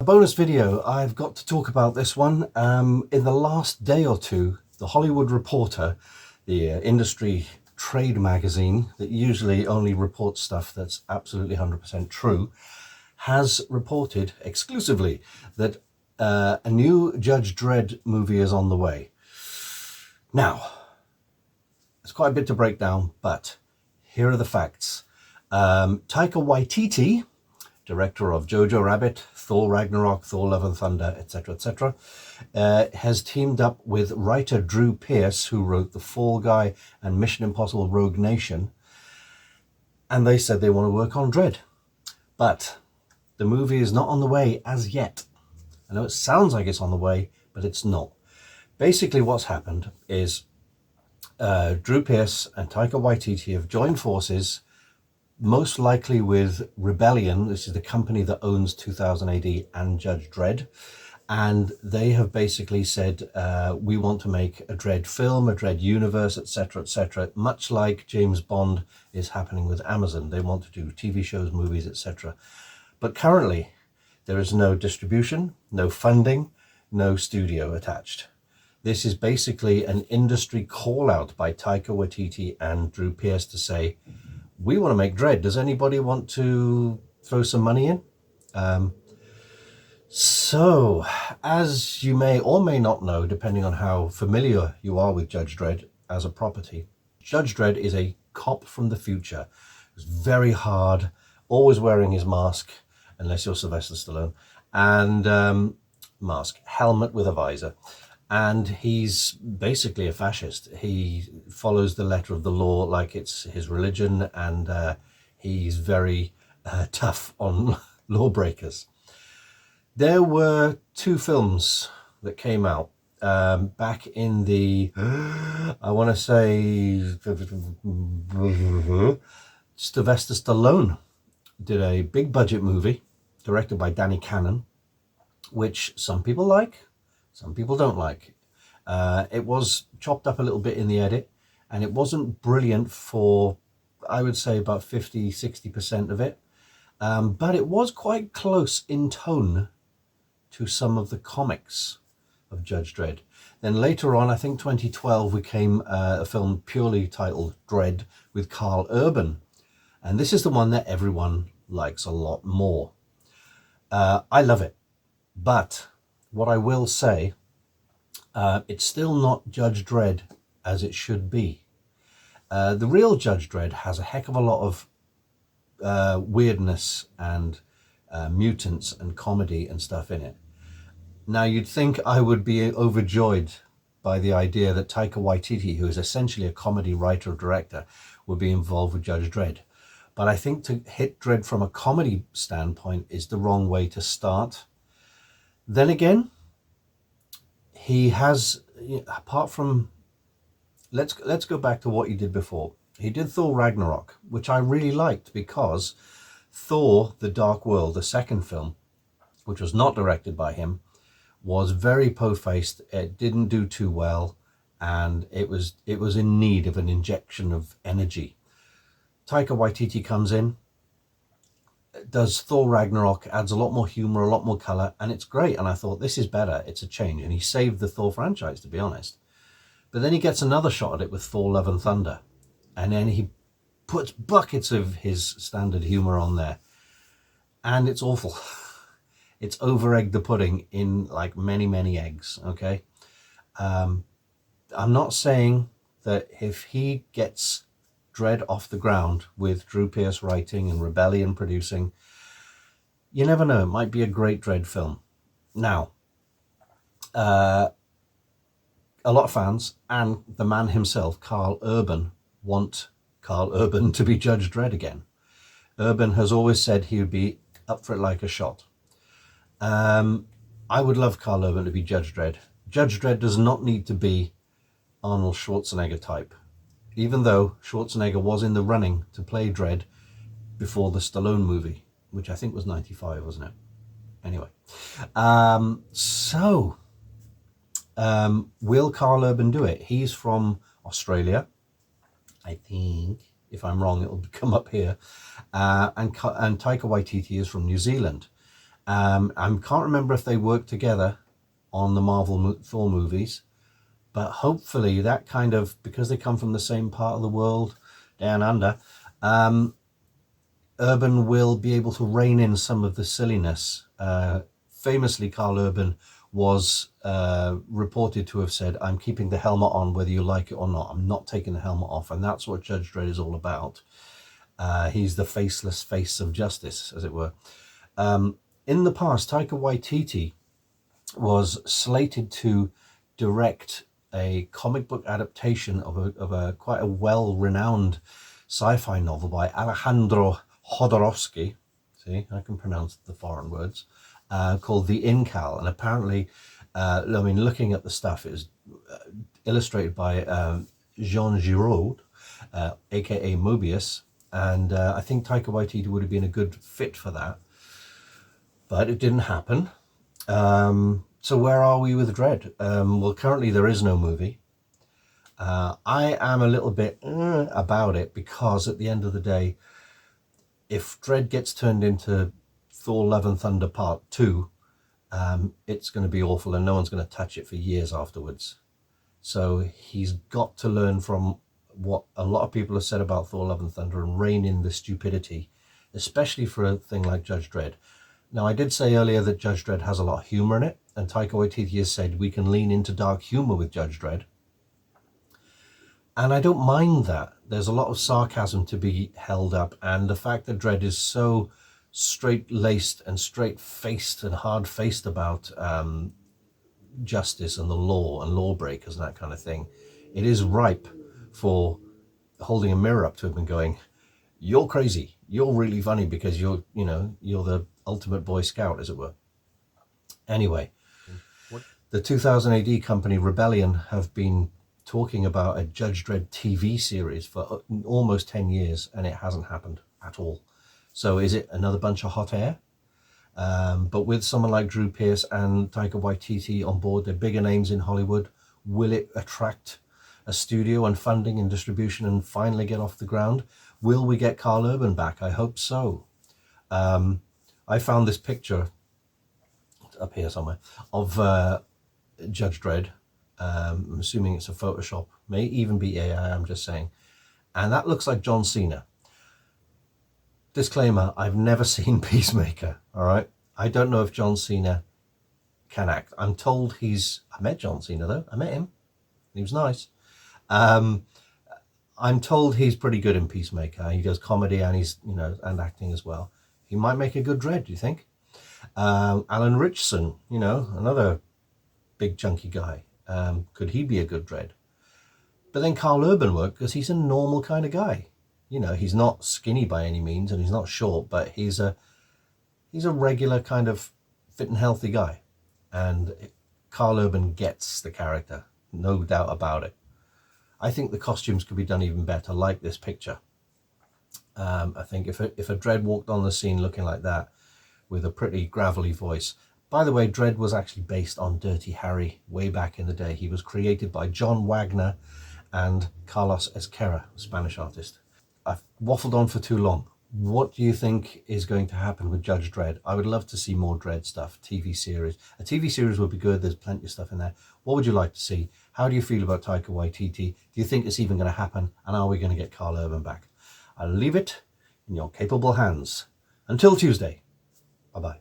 Bonus video, I've got to talk about this one. In the last day or two, the Hollywood Reporter, the industry trade magazine that usually only reports stuff that's absolutely 100% true, has reported exclusively that a new Judge Dredd movie is on the way. Now, it's quite a bit to break down, but here are the facts. Taika Waititi, director of Jojo Rabbit, Thor Ragnarok, Thor Love and Thunder, etc., etc., has teamed up with writer Drew Pearce, who wrote The Fall Guy and Mission Impossible Rogue Nation, and they said they want to work on Dredd. But the movie is not on the way as yet. I know it sounds like it's on the way, but it's not. Basically what's happened is Drew Pearce and Taika Waititi have joined forces, most likely with Rebellion. This is the company that owns 2000 AD and Judge Dredd, and they have basically said we want to make a Dredd film, a Dredd universe, etc., etc., much like James Bond is happening with Amazon. They want to do TV shows, movies, etc. But currently there is no distribution, no funding, no studio attached. This is basically an industry call out by Taika Waititi and Drew Pearce to say, we want to make Dredd. Does anybody want to throw some money in? So, as you may or may not know, depending on how familiar you are with Judge Dredd as a property, Judge Dredd is a cop from the future. It's very hard, always wearing his mask, unless you're Sylvester Stallone, and mask, helmet with a visor. And he's basically a fascist. He follows the letter of the law like it's his religion, and he's very tough on lawbreakers. There were two films that came out back in the, I want to say, Sylvester Stallone did a big budget movie directed by Danny Cannon, which some people like, some people don't like. It was chopped up a little bit in the edit, and it wasn't brilliant for, I would say, about 50-60% of it. But it was quite close in tone to some of the comics of Judge Dredd. Then later on, I think 2012, came a film purely titled Dredd with Karl Urban. And this is the one that everyone likes a lot more. I love it. But what I will say, it's still not Judge Dredd as it should be. The real Judge Dredd has a heck of a lot of weirdness and mutants and comedy and stuff in it. Now, you'd think I would be overjoyed by the idea that Taika Waititi, who is essentially a comedy writer or director, would be involved with Judge Dredd. But I think to hit Dredd from a comedy standpoint is the wrong way to start. Then again, he has, apart from, let's go back to what he did before. He did Thor Ragnarok, which I really liked, because Thor: The Dark World, the second film, which was not directed by him, was very po-faced. It didn't do too well, and it was in need of an injection of energy. Taika Waititi comes in, does Thor Ragnarok, adds a lot more humor, a lot more color, and it's great. And I thought, this is better, it's a change. And he saved the Thor franchise, to be honest. But then he gets another shot at it with Thor Love and Thunder, and then he puts buckets of his standard humor on there, and it's awful. It's over-egged the pudding in like many eggs. Okay, I'm not saying that if he gets Dredd off the ground with Drew Pearce writing and Rebellion producing, you never know, it might be a great Dredd film. Now, a lot of fans and the man himself, Karl Urban, want Karl Urban to be Judge Dredd again. Urban has always said he would be up for it like a shot. I would love Karl Urban to be Judge Dredd. Judge Dredd does not need to be Arnold Schwarzenegger type, even though Schwarzenegger was in the running to play Dredd before the Stallone movie, which I think was 95, wasn't it? Anyway, will Karl Urban do it? He's from Australia, I think. If I'm wrong, it'll come up here. And Taika Waititi is from New Zealand. I can't remember if they worked together on the Marvel Thor movies, but hopefully that kind of, because they come from the same part of the world, down under, Urban will be able to rein in some of the silliness. Famously, Carl Urban was reported to have said, "I'm keeping the helmet on whether you like it or not. I'm not taking the helmet off." And that's what Judge Dredd is all about. He's the faceless face of justice, as it were. In the past, Taika Waititi was slated to direct a comic book adaptation of a quite a well-renowned sci-fi novel by Alejandro Jodorowsky. See, I can pronounce the foreign words. Called The Incal, and apparently, I mean, looking at the stuff, it was illustrated by Jean Giraud, aka Mobius, and I think Taika Waititi would have been a good fit for that, but it didn't happen. So where are we with Dredd? Well, currently there is no movie. I am a little bit about it, because at the end of the day, if Dredd gets turned into Thor Love and Thunder Part 2, it's going to be awful and no one's going to touch it for years afterwards. So he's got to learn from what a lot of people have said about Thor Love and Thunder and rein in the stupidity, especially for a thing like Judge Dredd. Now, I did say earlier that Judge Dredd has a lot of humour in it, and Taika Waititi has said we can lean into dark humour with Judge Dredd. And I don't mind that. There's a lot of sarcasm to be held up, and the fact that Dredd is so straight-laced and straight-faced and hard-faced about justice and the law and lawbreakers and that kind of thing, it is ripe for holding a mirror up to him and going, "You're crazy. You're really funny because you're the ultimate Boy Scout," as it were. Anyway, the 2000 AD company Rebellion have been talking about a Judge Dredd TV series for almost 10 years, and it hasn't happened at all. So is it another bunch of hot air? But with someone like Drew Pearce and Taika Waititi on board, they're bigger names in Hollywood. Will it attract a studio and funding and distribution and finally get off the ground? Will we get Carl Urban back? I hope so. I found this picture up here somewhere of Judge Dredd. I'm assuming it's a Photoshop, may even be AI, I'm just saying. And that looks like John Cena. Disclaimer, I've never seen Peacemaker, all right? I don't know if John Cena can act. I'm told I met John Cena though, I met him. He was nice. I'm told he's pretty good in Peacemaker. He does comedy and he's, and acting as well. He might make a good Dredd, do you think? Alan Ritchson, another big chunky guy. Could he be a good Dredd? But then Carl Urban worked because he's a normal kind of guy. He's not skinny by any means and he's not short, but he's a regular kind of fit and healthy guy. And Carl Urban gets the character, no doubt about it. I think the costumes could be done even better, like this picture. I think if a Dredd walked on the scene looking like that with a pretty gravelly voice. By the way, Dredd was actually based on Dirty Harry way back in the day. He was created by John Wagner and Carlos Ezquerra, a Spanish artist. I've waffled on for too long. What do you think is going to happen with Judge Dredd? I would love to see more Dredd stuff, TV series. A TV series would be good. There's plenty of stuff in there. What would you like to see? How do you feel about Taika Waititi? Do you think it's even going to happen? And are we going to get Carl Urban back? I'll leave it in your capable hands. Until Tuesday. Bye-bye.